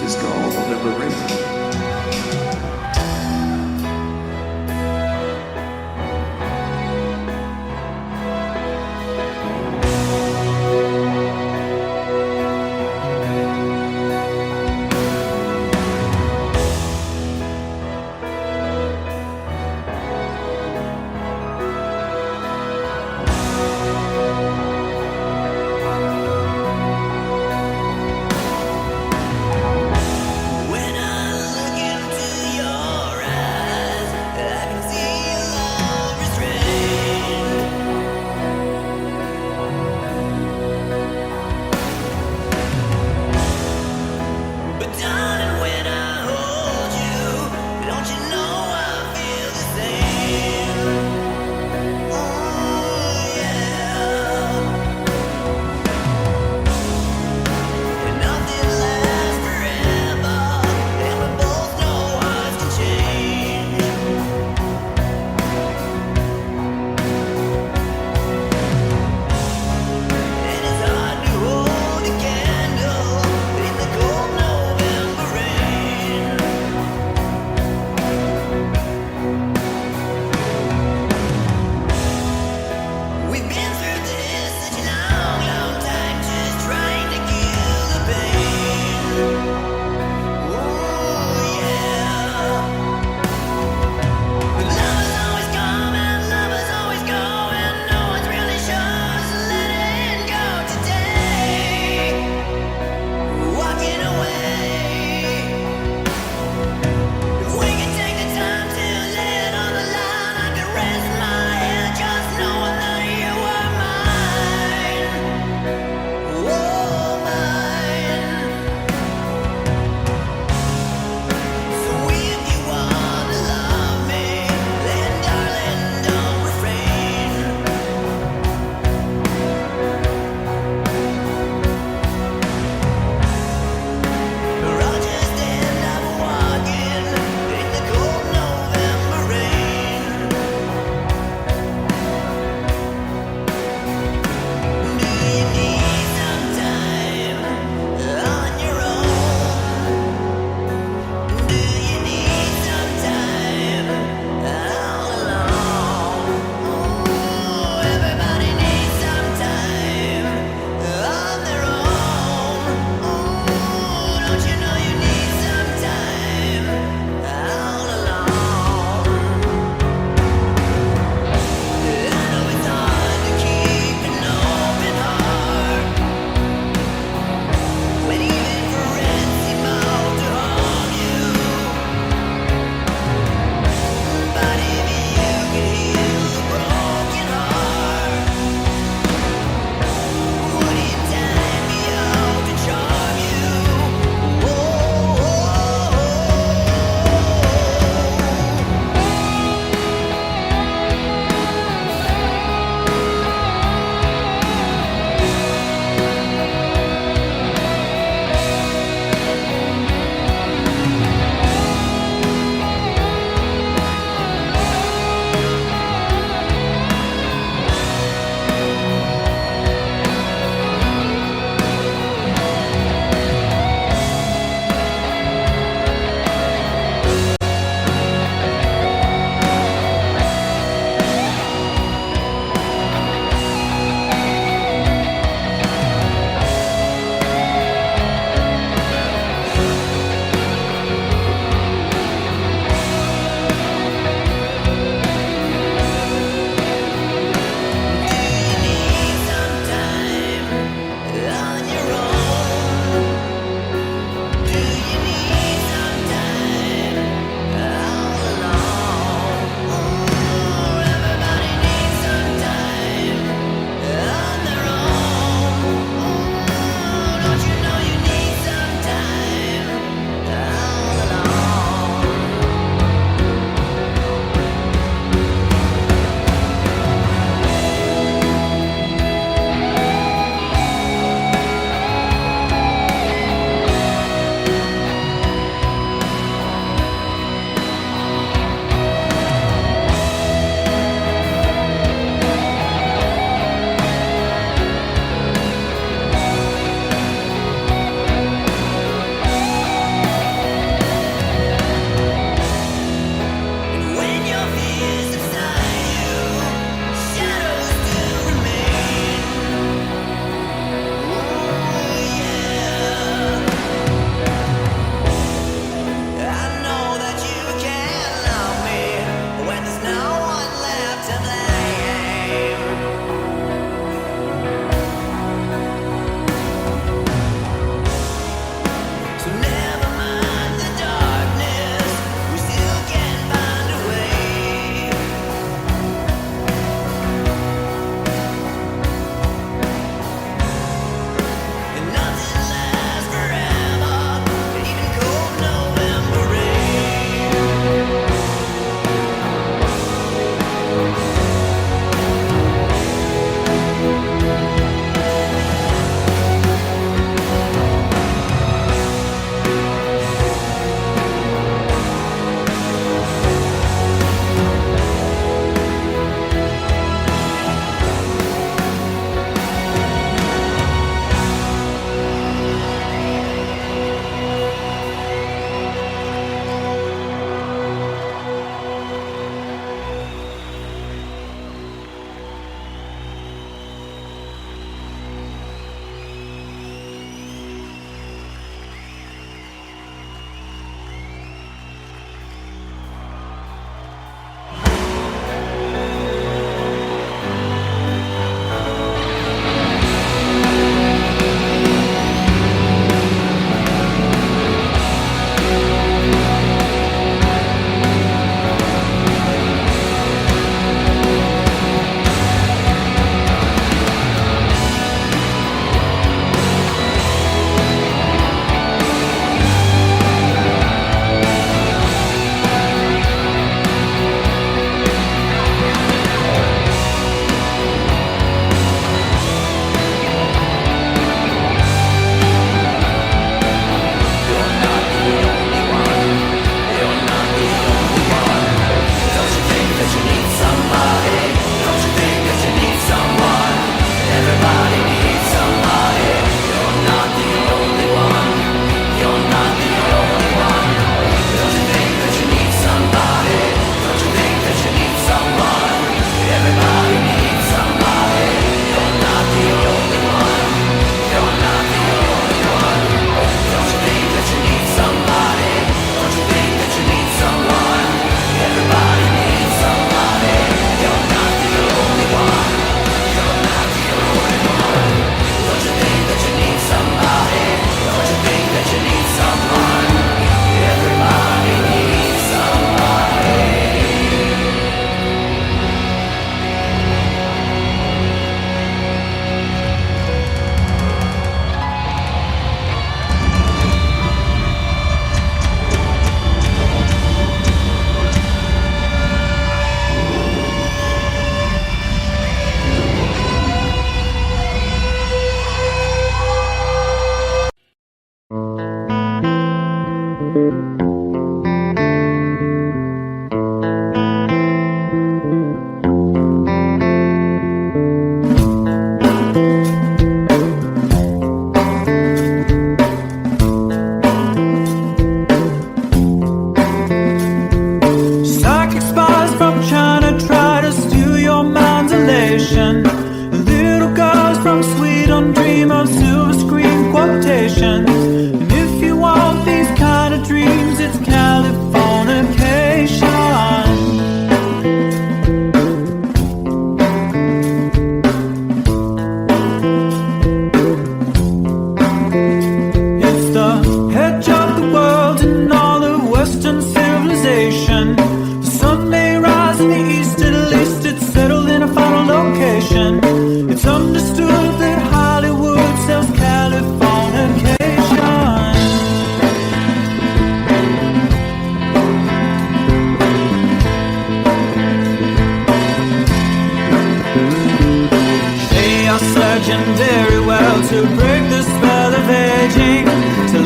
is called The Liberator. When I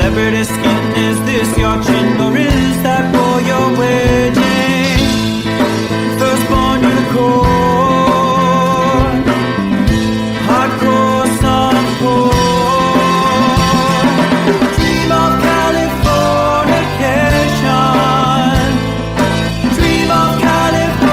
celebrity skin. Is this your chin or is that for your wedding? Firstborn unicorn, hardcore softcore. Dream of Californication. Dream of Californication.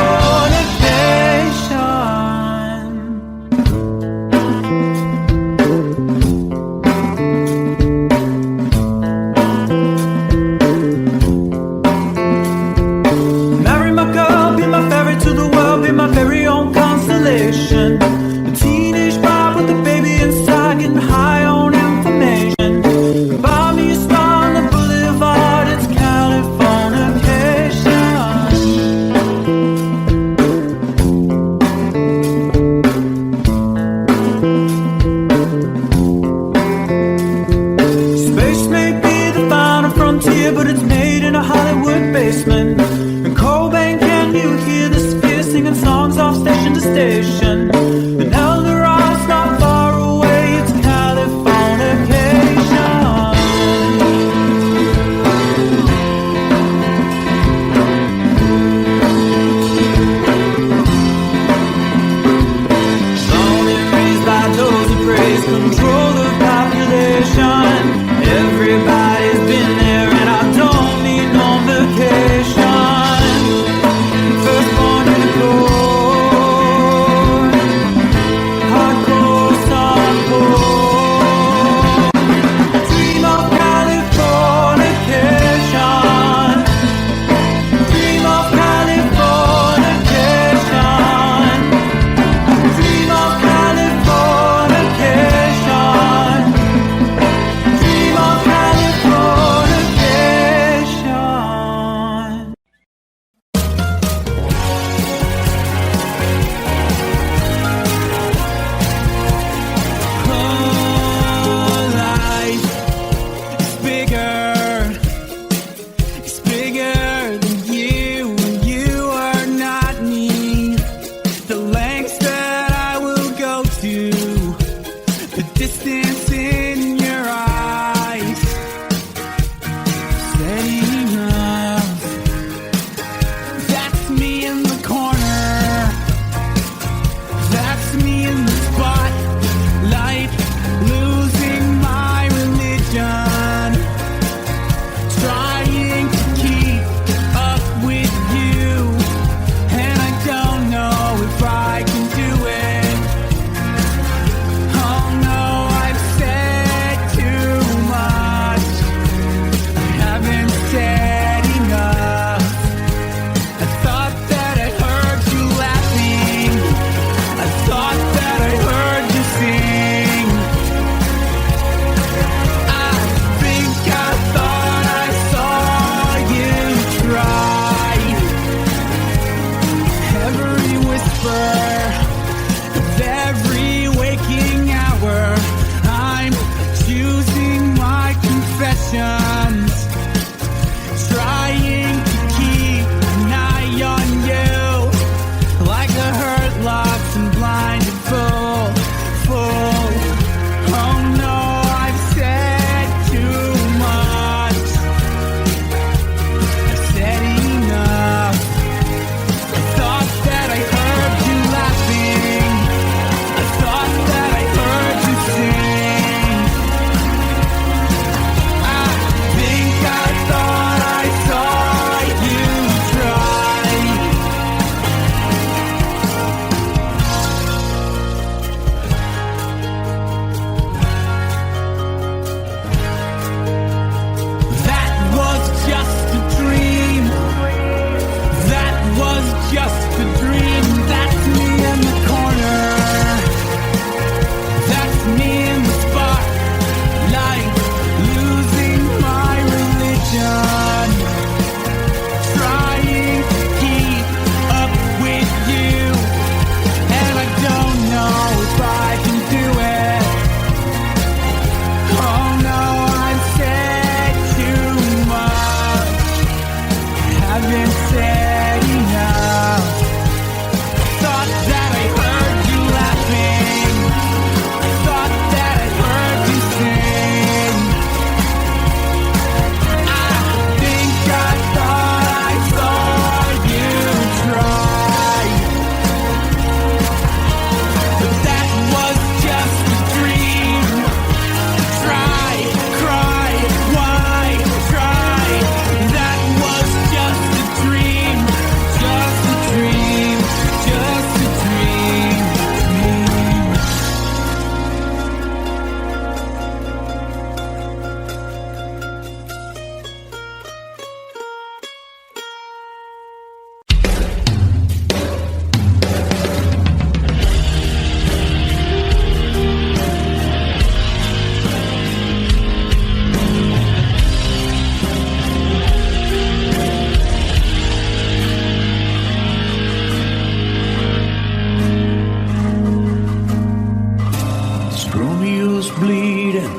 was bleeding,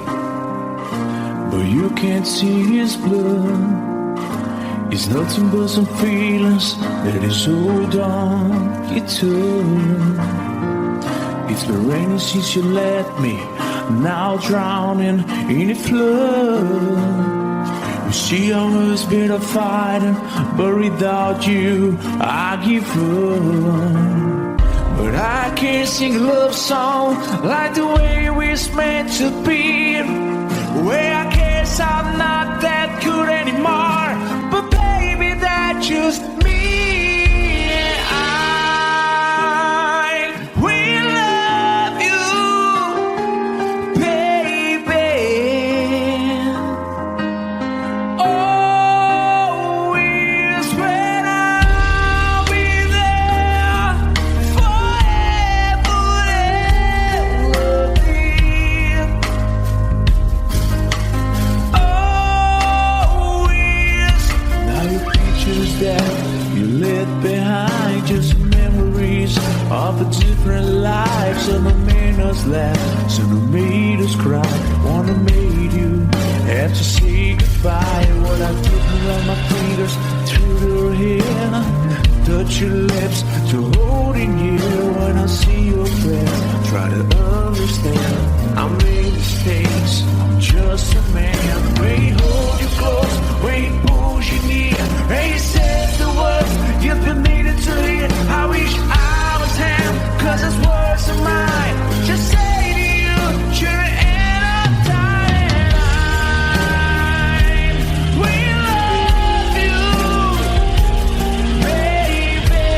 but you can't see his blood. It's nothing but some feelings that is hold on you to. It's been raining since you left me, now drowning in a flood. You see I was better fighting, but without you I give up. But I can't sing a love song like the way we're meant to be. Where I guess I'm not that good anymore, but baby, that's just me. I will love you, baby. Always when I'll be there forever and ever. Always. Now your pictures that you left behind, just memories of a different life. Some have made us laugh, some have made us cry. One have made you have to say goodbye. What I did around my fingers through your hair, touch your lips to holding you. When I see your face, try to understand. I made mistakes, I'm just a man. When he hold you close, when he pulls you near, and he says the words you've been needing to hear. I wish I was him, 'cause his words are mine. Just say to you, you're the end of time. We love you, baby.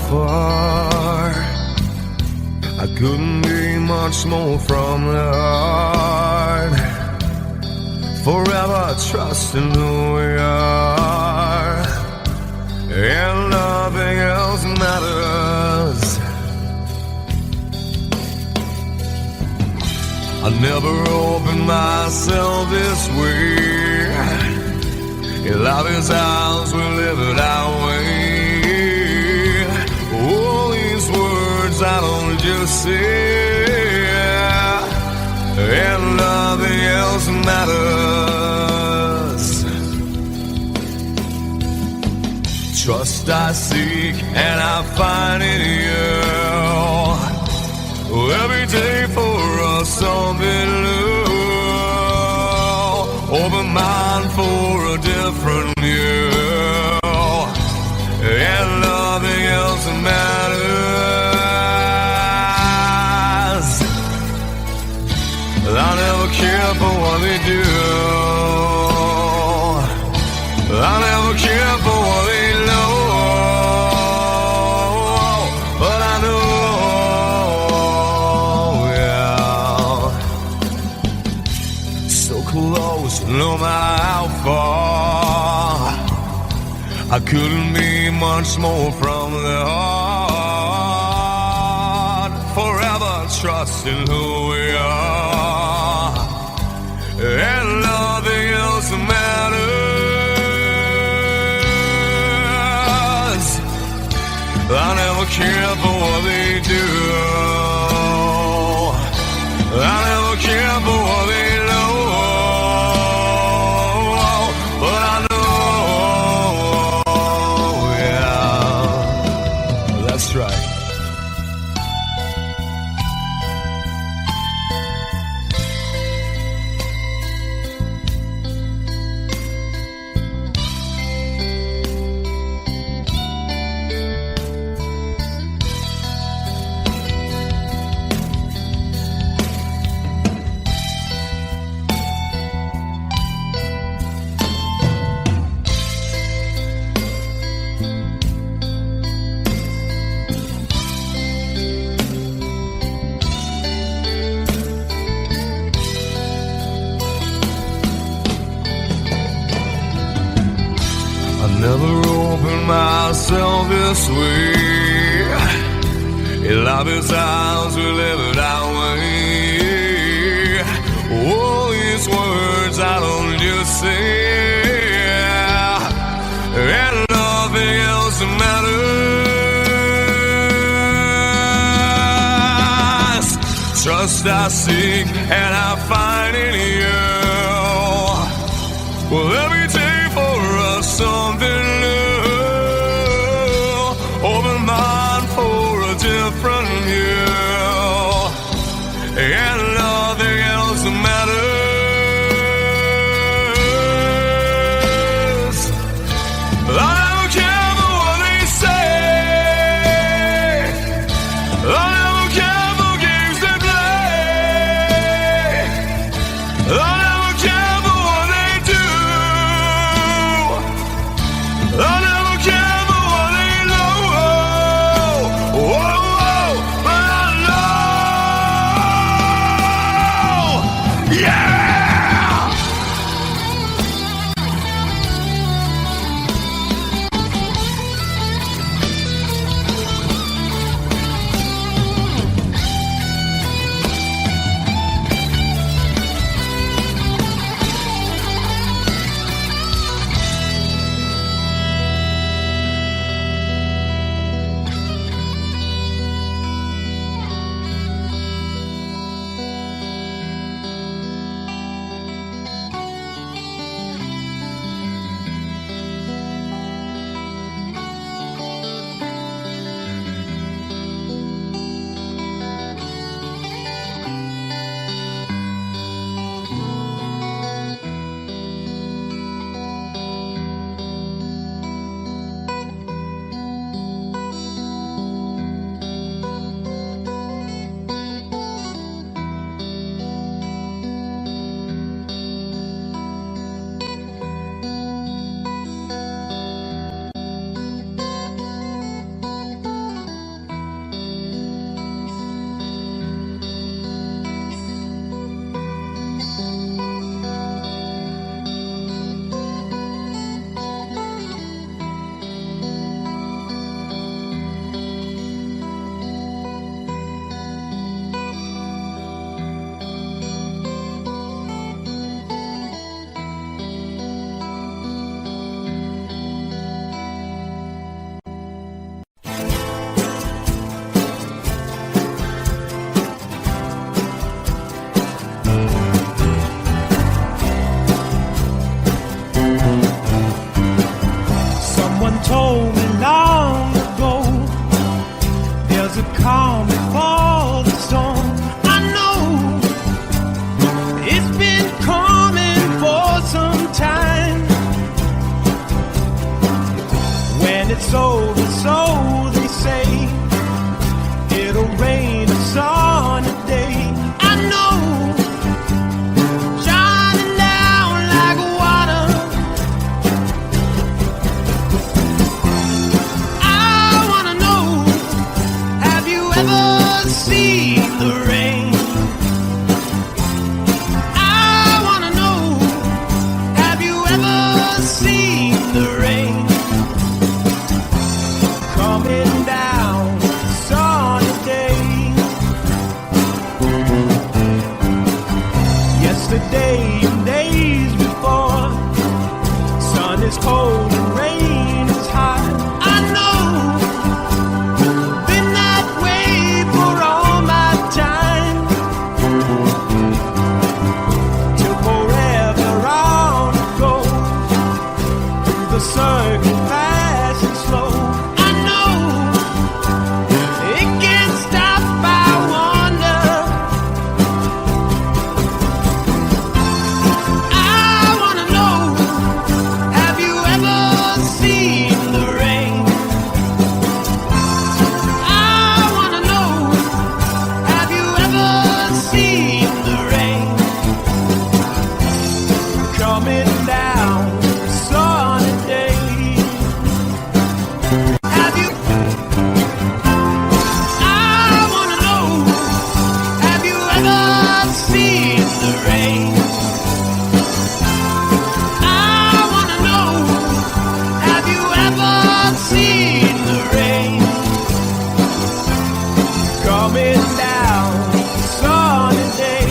far. I couldn't be much more from the heart. Forever trusting who we are, and nothing else matters. I never opened myself this way. In love is ours, we live it our way. All these words I don't just say, and nothing else matters. Trust I seek and I find in you. Every day for us something new. Open mind for a different view, and nothing else matters. I never care for what they do. I never care for what they know. But I know, yeah, so close, no matter how far. I couldn't be much more from the heart. Forever trusting who we are, and nothing else matters. I never care for what they do. I never care for what they know. But I know, yeah, that's right. Never opened myself this way. In love is ours, we live it our way. All these words I don't just say, and nothing else matters. Trust I seek and I find in you. Well, every day for us something new. Open mind for a different view, and nothing else matters. I don't care for what they say. I don't care for games they play. I never care for what they do. I never care for what they know. Whoa, whoa, but I know. yesterday and days before. Sun is cold and rain is hot. I know, been that way for all my time. Till forever on it goes, through the circle fast and slow. I know, it can't stop, I wonder. I wanna know, have you ever seen the rain? I wanna know, have you ever seen the rain? Coming down a sunny day. Have you? I wanna know, have you ever seen the rain? I wanna know, have you ever seen the rain? Coming down a sunny day.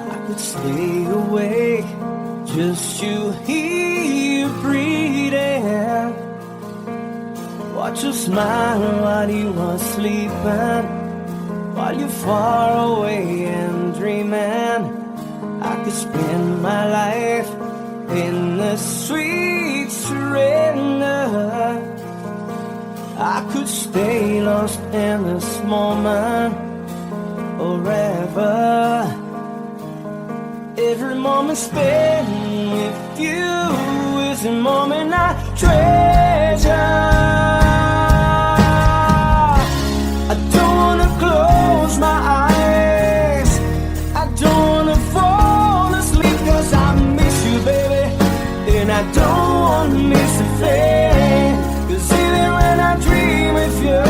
I could stay awake, just you here breathing. Watch you smile while you are sleeping, while you're far away and dreaming. I could spend my life in the sweet surrender. I could stay lost in this moment forever. Every moment spent with you is a moment I treasure. I don't wanna close my eyes, I don't wanna fall asleep, 'cause I miss you, baby, and I don't wanna miss a thing. 'Cause even when I dream of you,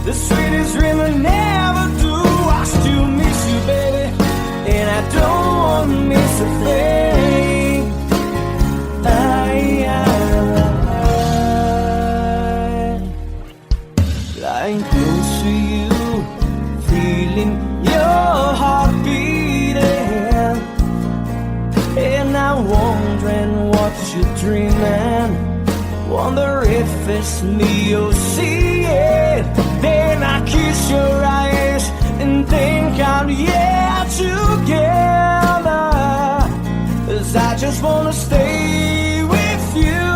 the sweetest dream I never do, I still miss you, baby, and I don't want to miss a thing. Lying close to you, feeling your heart beating, and I'm wondering what you're dreaming. Wonder if it's me you're seeing. Then I kiss your eyes and think I'm together. 'Cause I just wanna stay with you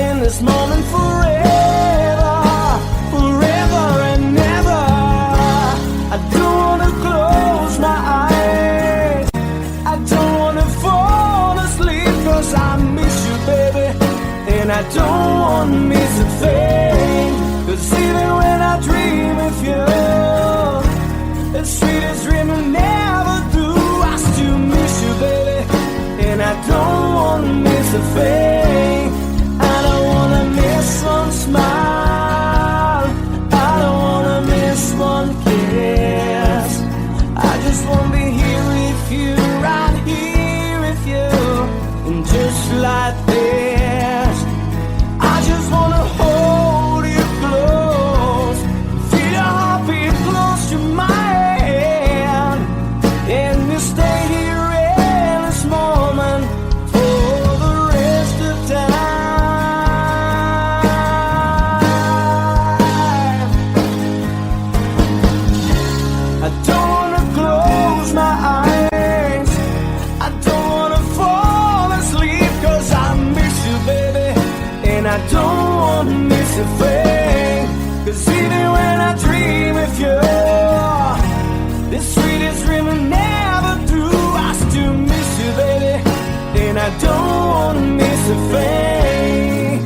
in this moment forever, forever and ever. I don't wanna close my eyes, I don't wanna fall asleep, 'cause I miss you, baby, and I don't wanna miss a thing. 'Cause even when I dream of you, the sweetest dream I never do, I still miss you, baby, and I don't wanna miss a thing. I don't wanna miss one smile, I don't wanna miss one kiss. I just wanna be here with you, right here with you, and just like this, I just wanna hold you close, feel your heartbeat close to mine, and we'll stay here in this moment for the rest of time. I don't wanna close my eyes, I don't wanna fall asleep, 'cause I miss you, baby, and I don't wanna miss a thing. 'Cause even when I dream of you, the sweetest dream I never do, I still miss you, baby, and I don't wanna miss a thing.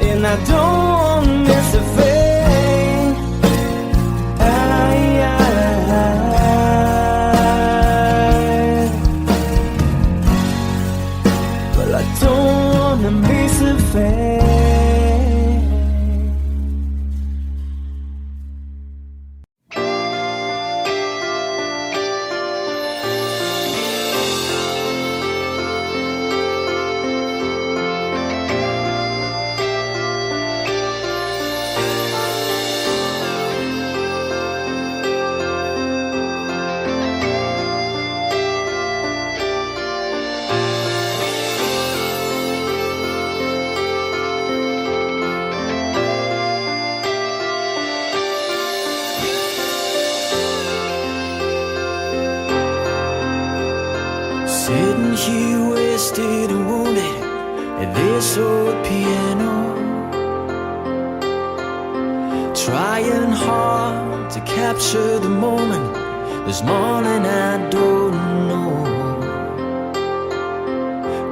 And I don't wanna miss a thing. Sitting here wasted and wounded at this old piano, trying hard to capture the moment. This morning I don't know,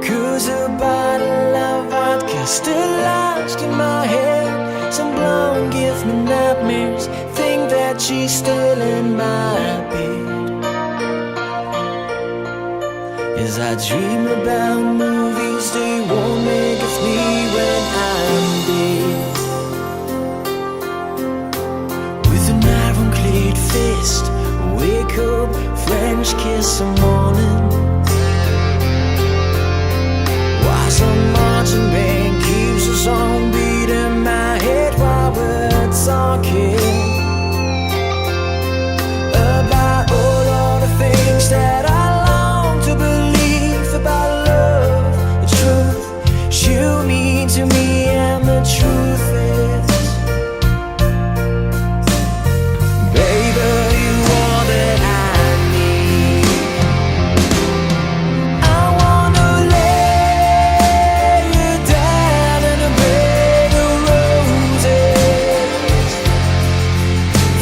'cause a bottle of vodka still lodged in my head. Some blonde gives me nightmares, think that she's still in my bed. As I dream about movies they won't make of me when I'm dead. With an ironclad fist, wake up, French kiss some morning. While some marching band keeps us on beating my head while we're talking about all of the things that I long to believe about love, the truth you mean to me, and the truth is, baby, you are that I need. I wanna lay you down in a bed of roses.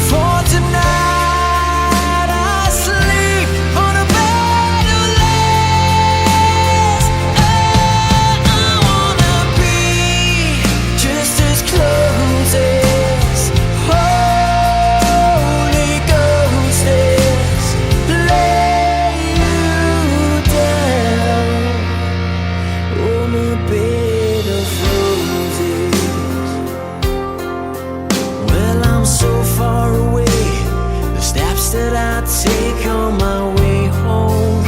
For tonight I sleep on a bed of lace. Oh, I wanna be just as close as Holy Ghost is. Lay you down on a bed of roses. Well, I'm so far away, the steps that I take on my way home,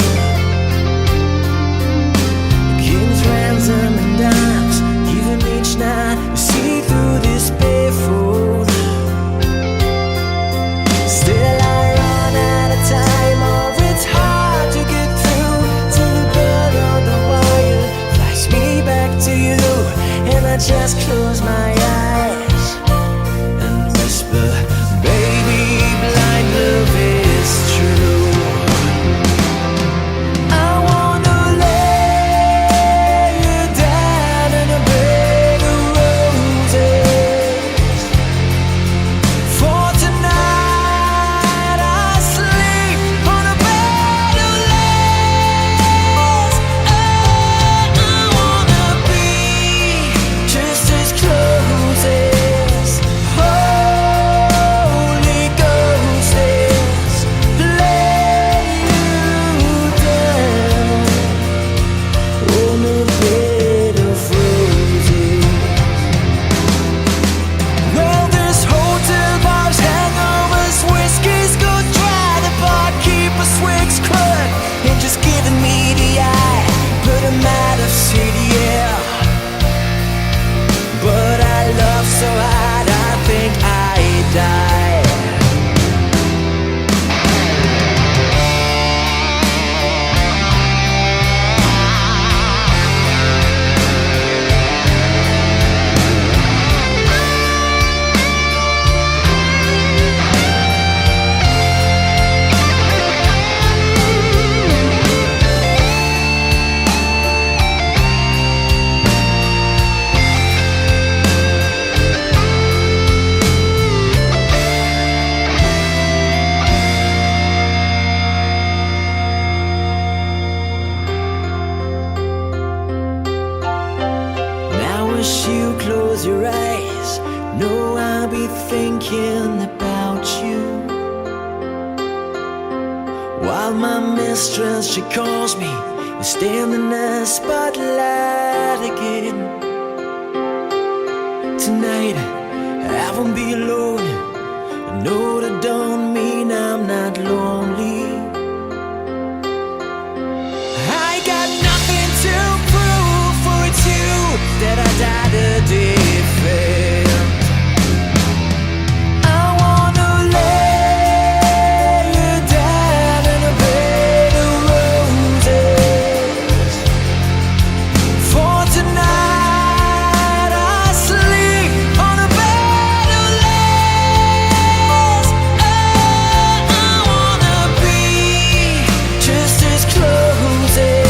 king's ransom and dimes given each night to see through this barefoot. Still I run out of time, or it's hard to get through till the blood on the wire flies me back to you, and I just close my eyes and whisper, baby, blind love is true. I wanna lay you down in a bed of roses. For tonight I sleep on a bed of lace. Oh, I wanna be just as close as Holy Ghost is. Lay you down on a bed of roses. Well, this hotel bar's hangovers, whiskey's go dry. The barkeeper swigs crud and just giving me the eye. But I'm out of city air. But I love so hard I think I die. Now as you close your eyes, know I'll be thinking about you. While my mistress, she calls me and stand in the spotlight again. Tonight I won't be alone. I know that don't mean I'm not lonely. I got nothing to prove, for it's you that I died to defend. I wanna lay you down in a bed of roses. For tonight I sleep on a bed of lace. Oh, I wanna be just as close as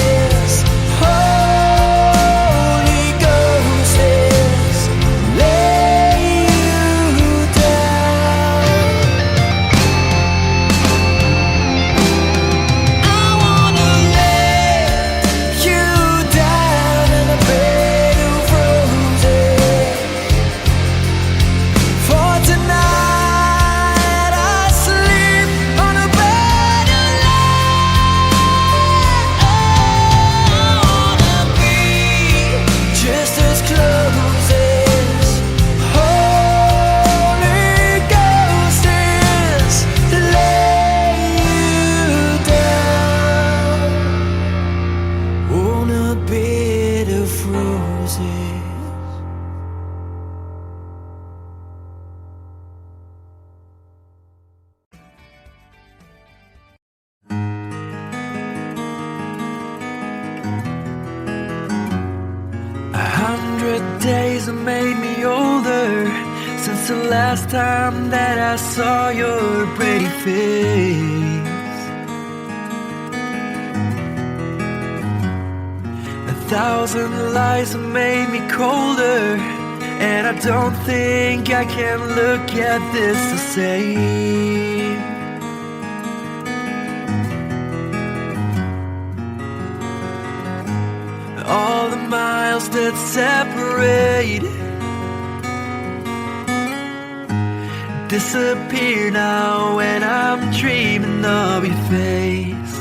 100 days have made me older since the last time that I saw your pretty face. 1,000 lies have made me colder, and I don't think I can look at this the same. All the miles that separate disappear now when I'm dreaming of your face.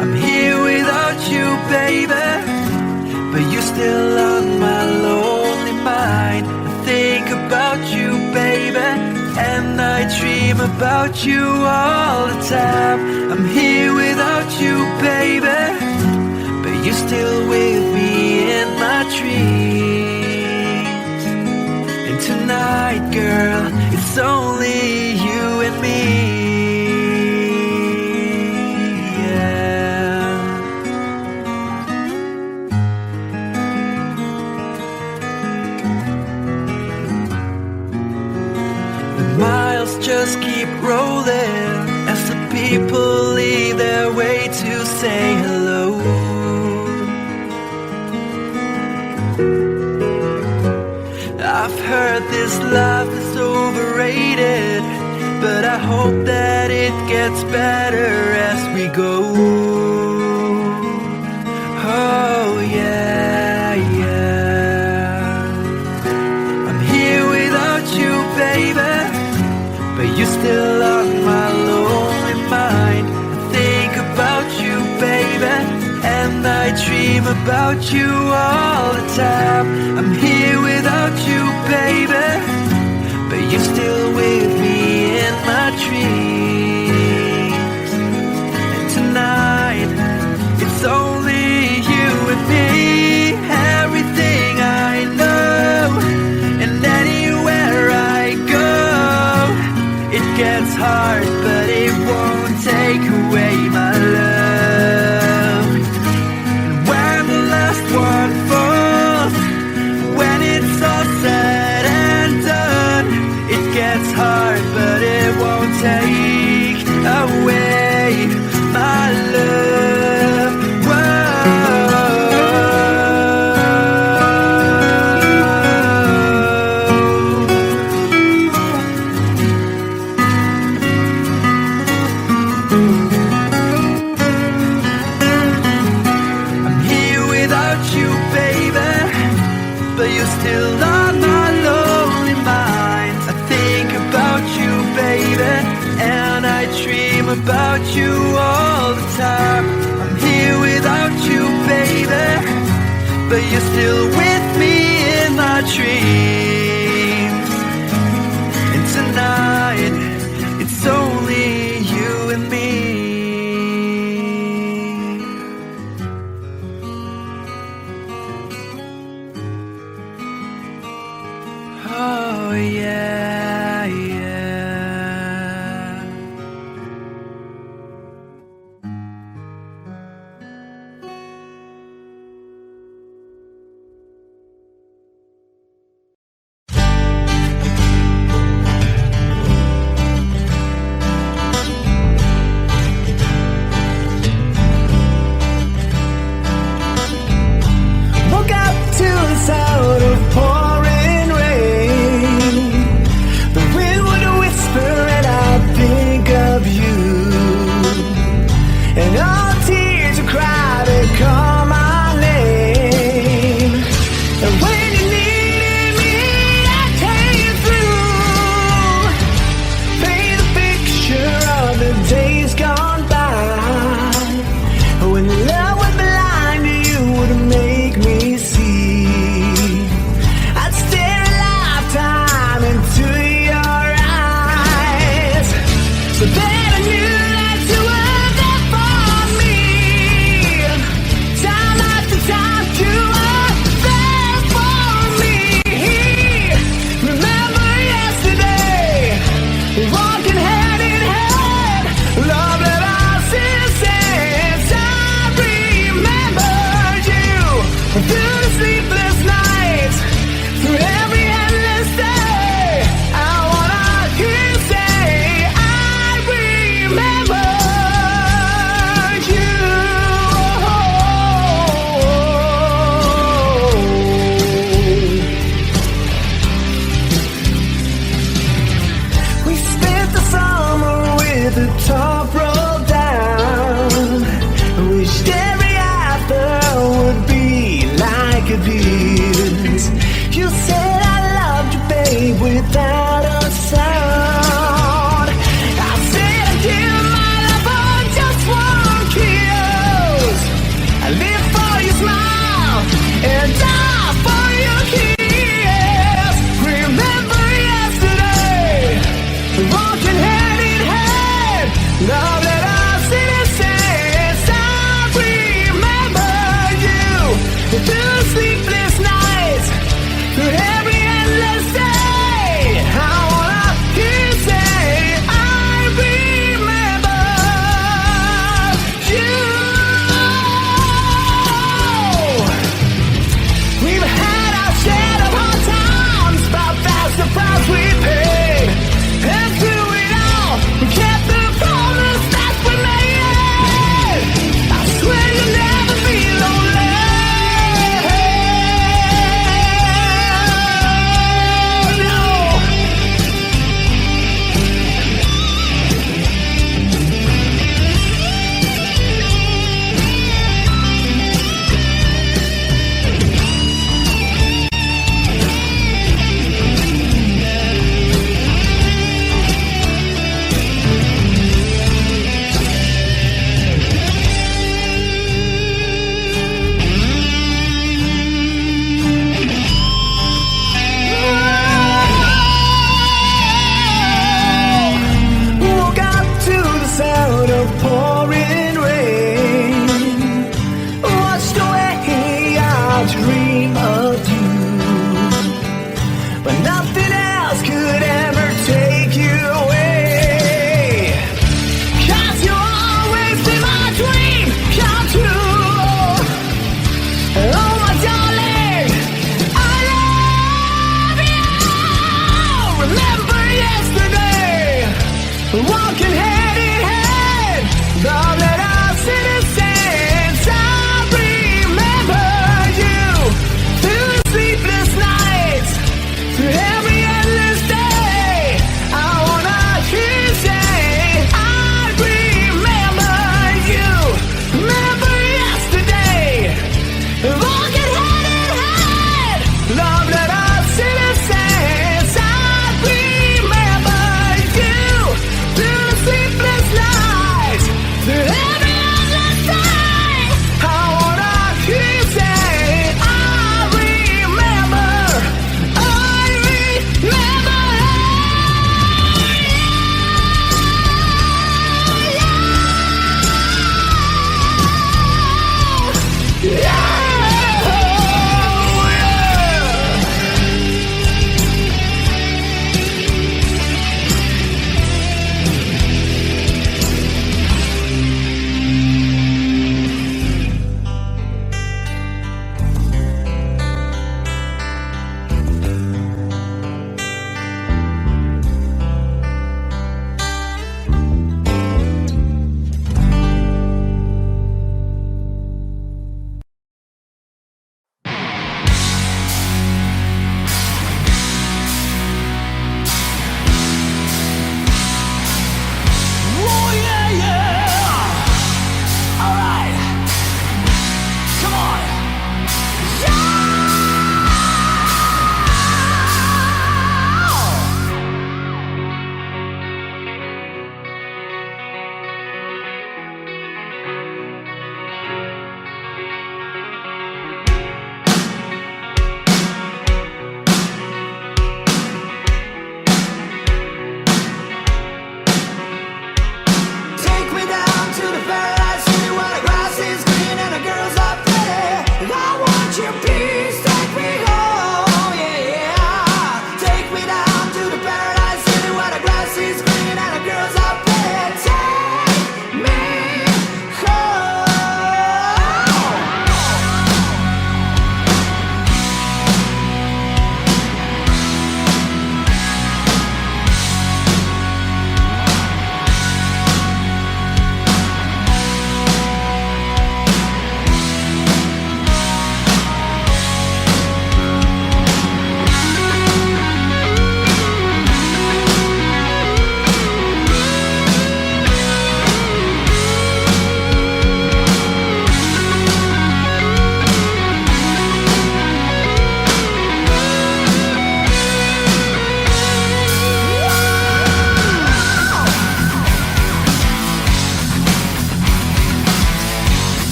I'm here without you, baby, but you're still on my lonely mind. I think about you, baby, and I dream about you all the time. I'm here without you, baby, but you're still with me in my dreams. And tonight, girl, it's only you and me. Miles just keep rolling as the people leave their way to say hello. I've heard this life is overrated, but I hope that it gets better as we go. Oh yeah, yeah. I'm here without you, baby, but you're still on my lonely mind. I think about you, baby, and I dream about you all the time. I'm here without you, baby, but you're still with me in my dreams. And tonight, it's only you and me. Everything I know, and anywhere I go, it gets hard, but it won't take away my love. And when the last one falls, when it's all said and done, it gets hard, but it won't take away my love. Whoa. I'm here without you, baby, but you're still on my lonely mind. I think about you, baby, and I dream about you all the time. I'm here without you, baby, but you're still with me in my dreams. And tonight, it's only you and me. Oh yeah, yeah. Woke up to the sound of pouring rain. The wind would whisper and I'd think of you. And all tears would cry to call my name. And when you needed me, I came through. Paint a picture of the days gone by, when love was blind, you would make me see. I'd stare a lifetime into your eyes, so that I knew that you were there for me.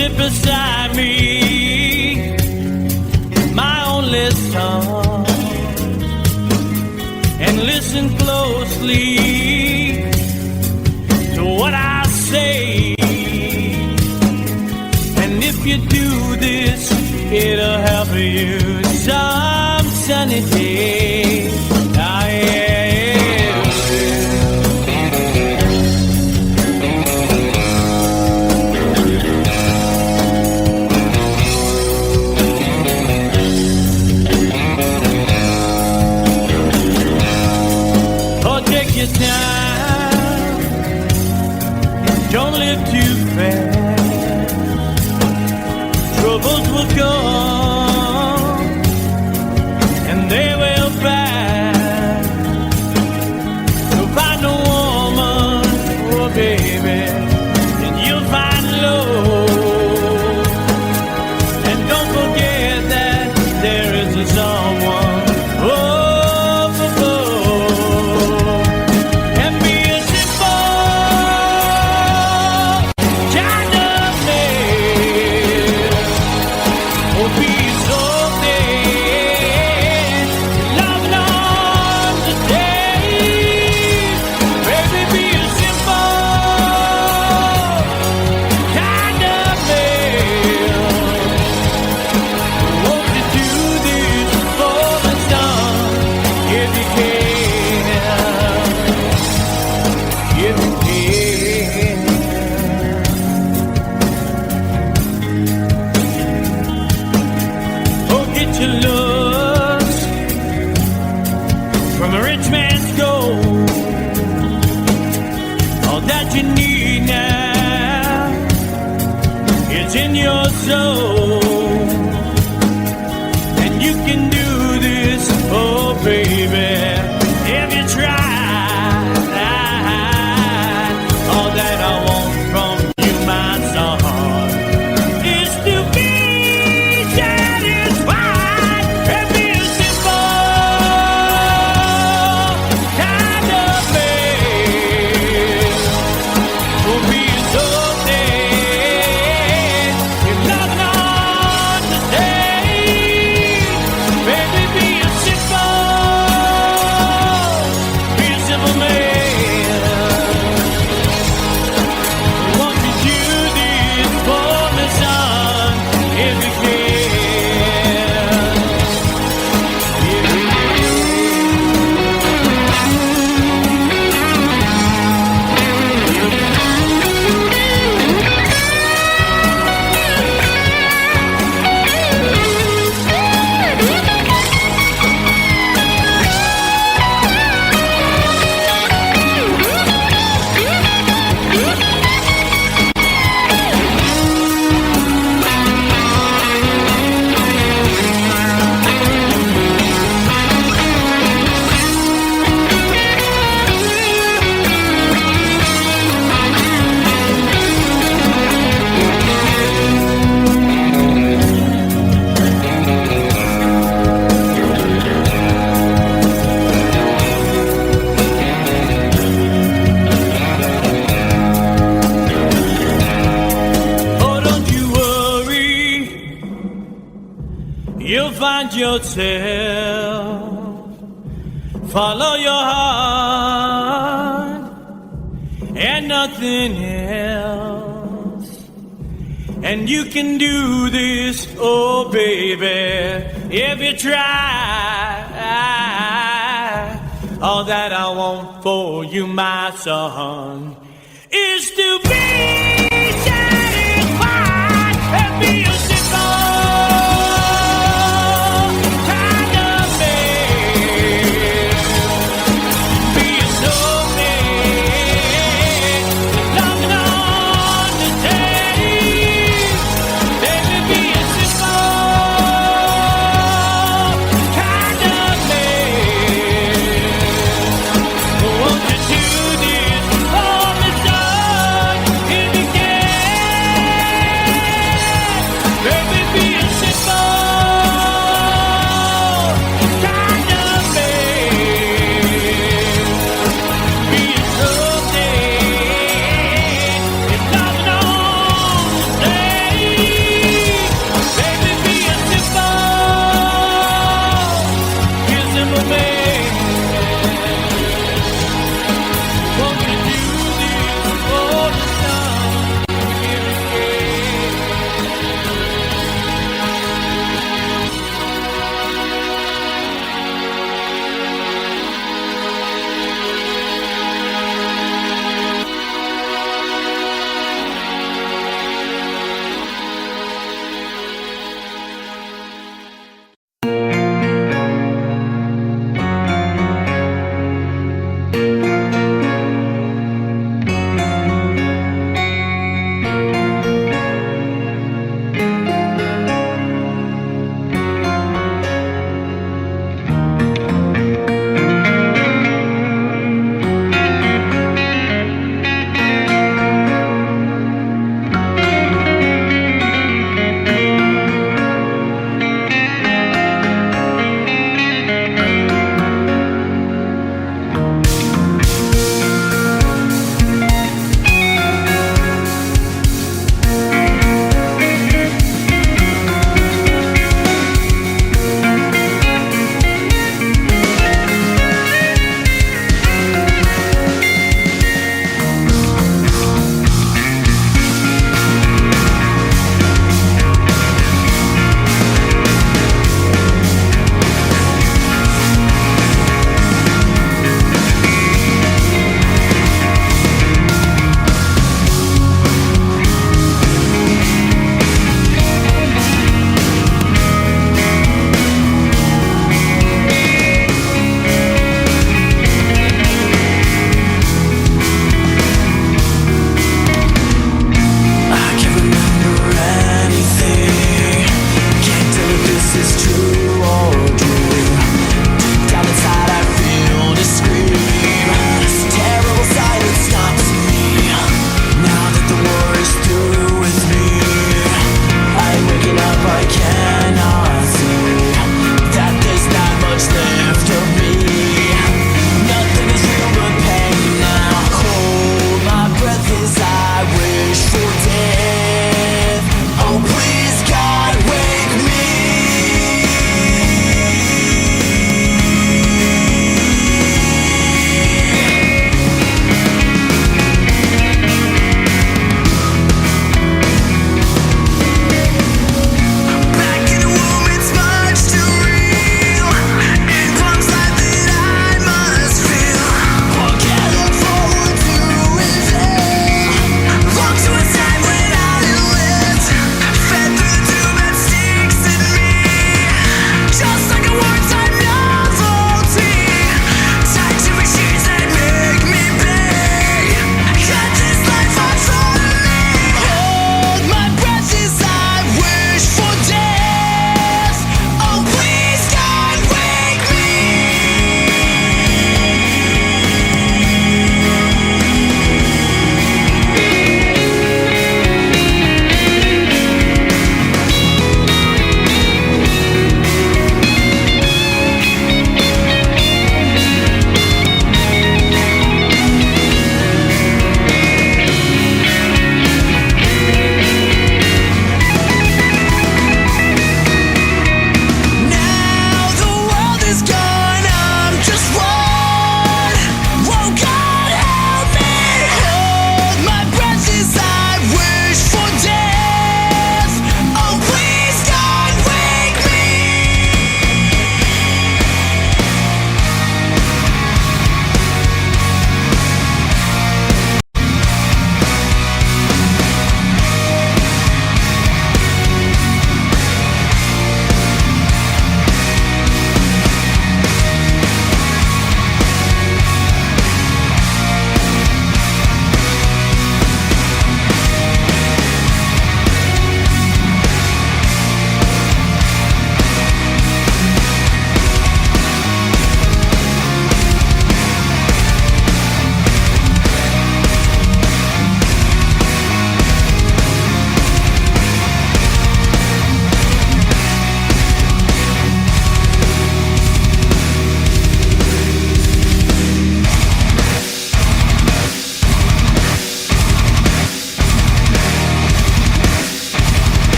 sit beside me, my only son, and listen closely to what I say. And if you do this, it'll help you some sunny day. Ah, yeah. Your time, don't live too fast. Troubles will come and they will pass. You'll find a woman, oh baby, and you'll find love. And don't forget that there is a someone. Oh, in your soul, you'll find yourself. Follow your heart and nothing else. And you can do this, oh baby, if you try. All that I want for you, my son, is to be satisfied and be a simple kind of man. Be a snowman, loving on the days. Baby, be a simple kind of man. Won't you do this for me, son, if you can? Baby, be a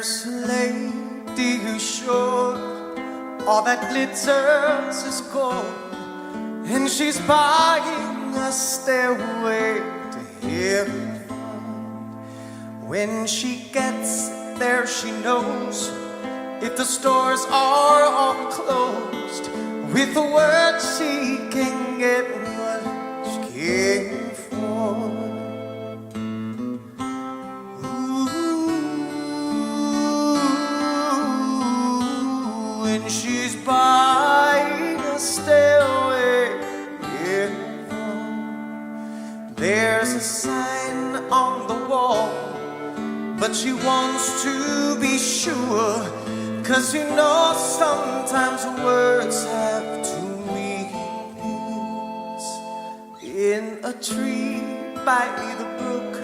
There's a lady who's sure all that glitters is gold, and she's buying a stairway to heaven. When she gets there, she knows if the stores are all closed, with the word she can get what she came for. When she's buying a stairway in front, there's a sign on the wall, but she wants to be sure, 'cause you know sometimes words have two meanings. In a tree by the brook,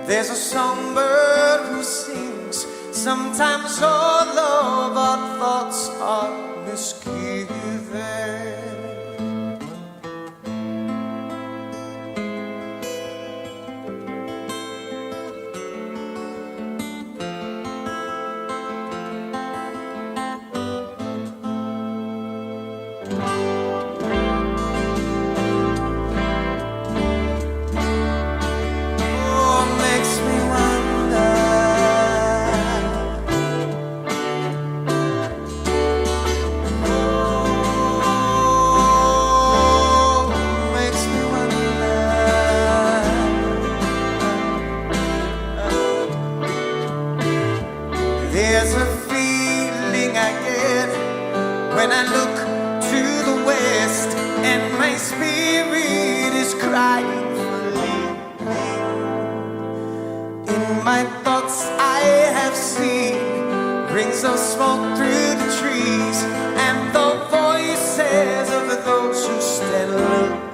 there's a songbird who sings. Sometimes all of our thoughts are misgiven. There's a feeling I get when I look to the west, and my spirit is crying for leaving. In my thoughts I have seen rings of smoke through the trees, and the voices of those who stand looking.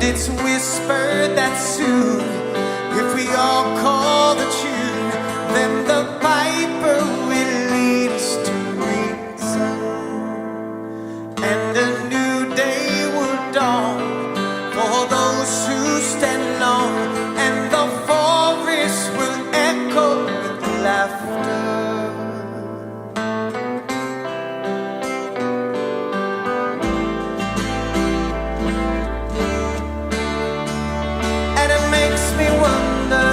It's whispered that soon, if we all call the tune, then the piper will lead us to reason, and a new day will dawn for those who stand alone, and the forest will echo with laughter. Makes me wonder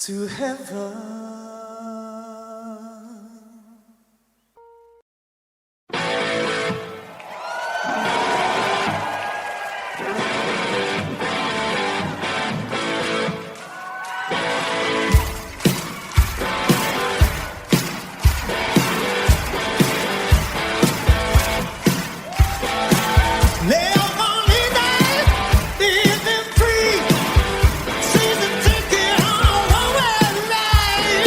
to heaven. Living free, season ticket on a one-way ride.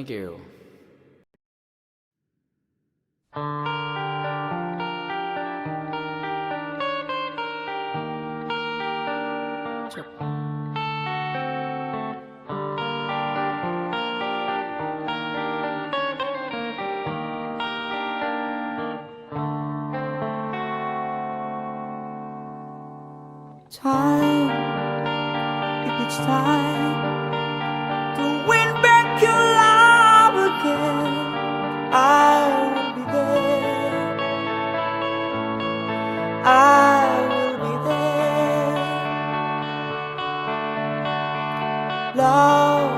Thank you. Time, if it's time to win back your love again, I will be there. I will be there. Love,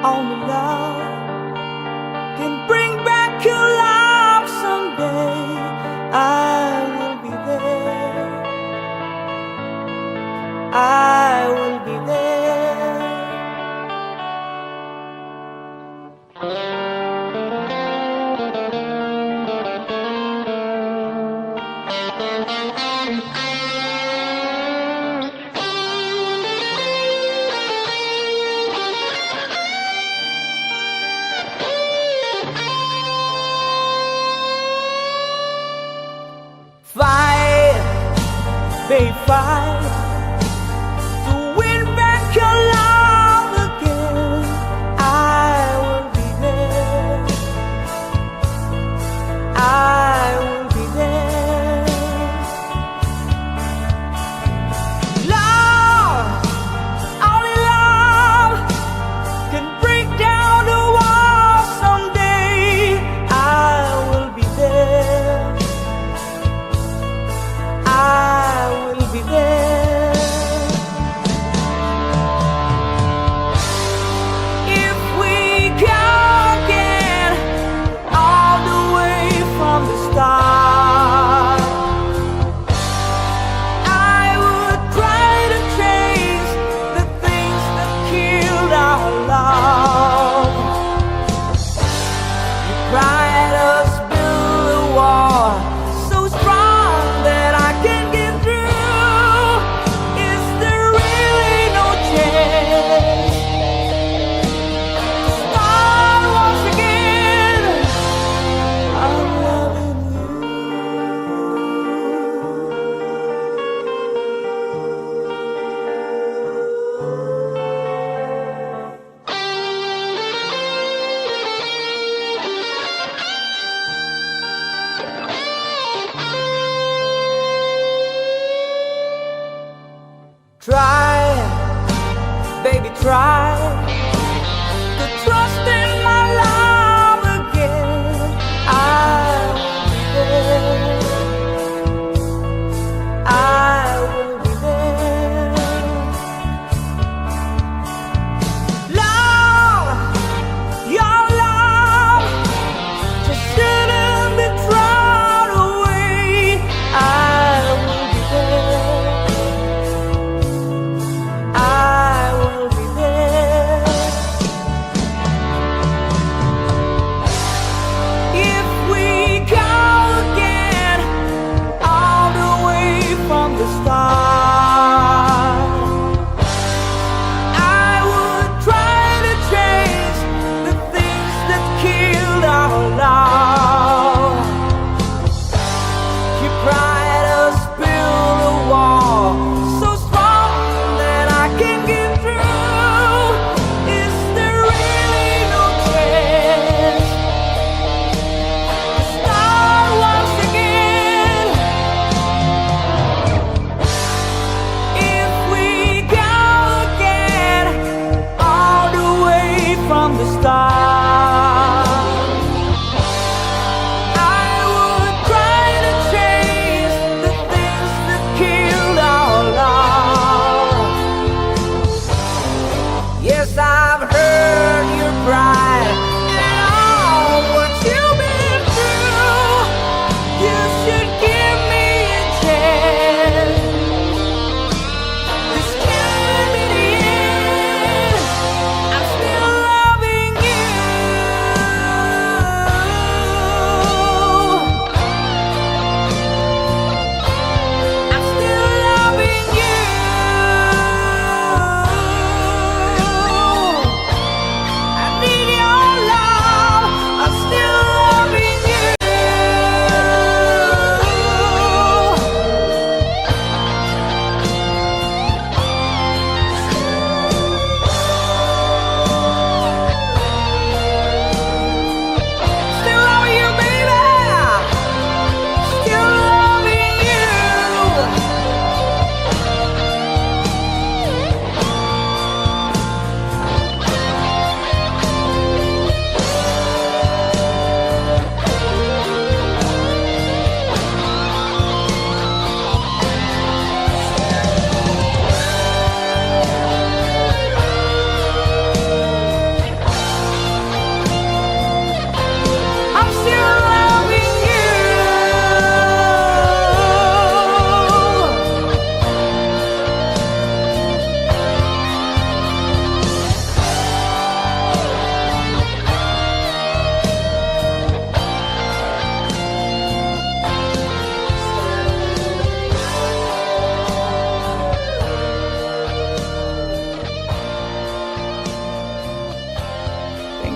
only love can bring back your love someday. I will be there. I will be there. Fight, babe, fight. Be there.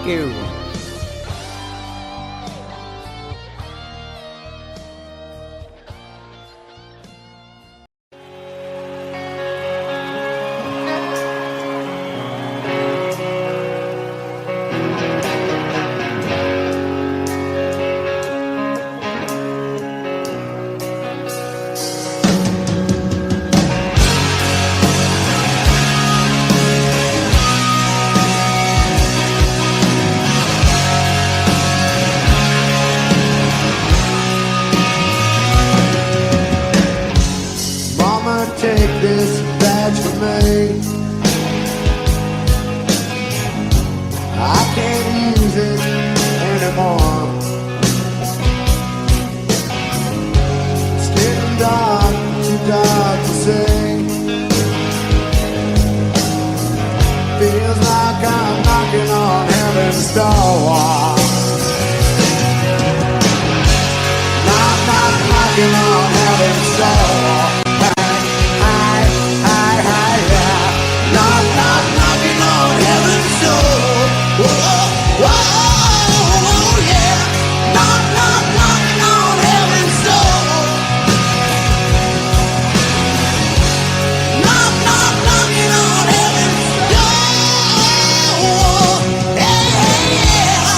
Thank you. Mama, take this badge from me. I can't use it anymore. It's getting dark, too dark to see. Feels like I'm knocking on heaven's door. Knocking on heaven's door. Knocking on heaven's door. Whoa, whoa, yeah. Knocking on heaven's door. Knocking on heaven's door. Yeah, yeah.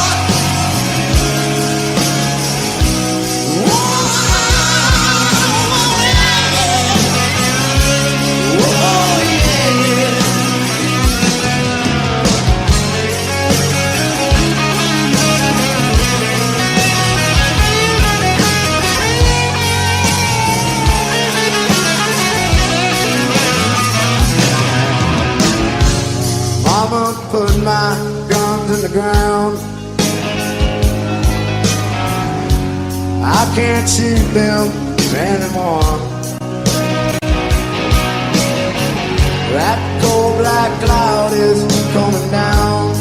Mama put my guns in the ground. I can't shoot them anymore. That cold black cloud is coming down.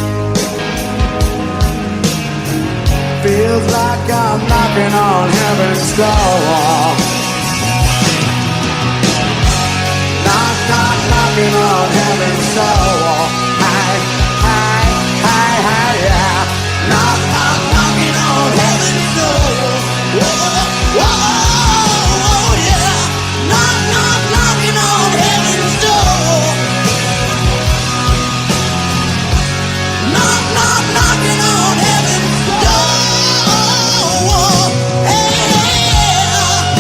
Feels like I'm knocking on heaven's door. Knocking on heaven's door. Yeah. Knocking on heaven's door. Whoa, whoa, yeah. Knocking on heaven's door. Knocking on heaven's door. Hey, yeah.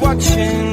watching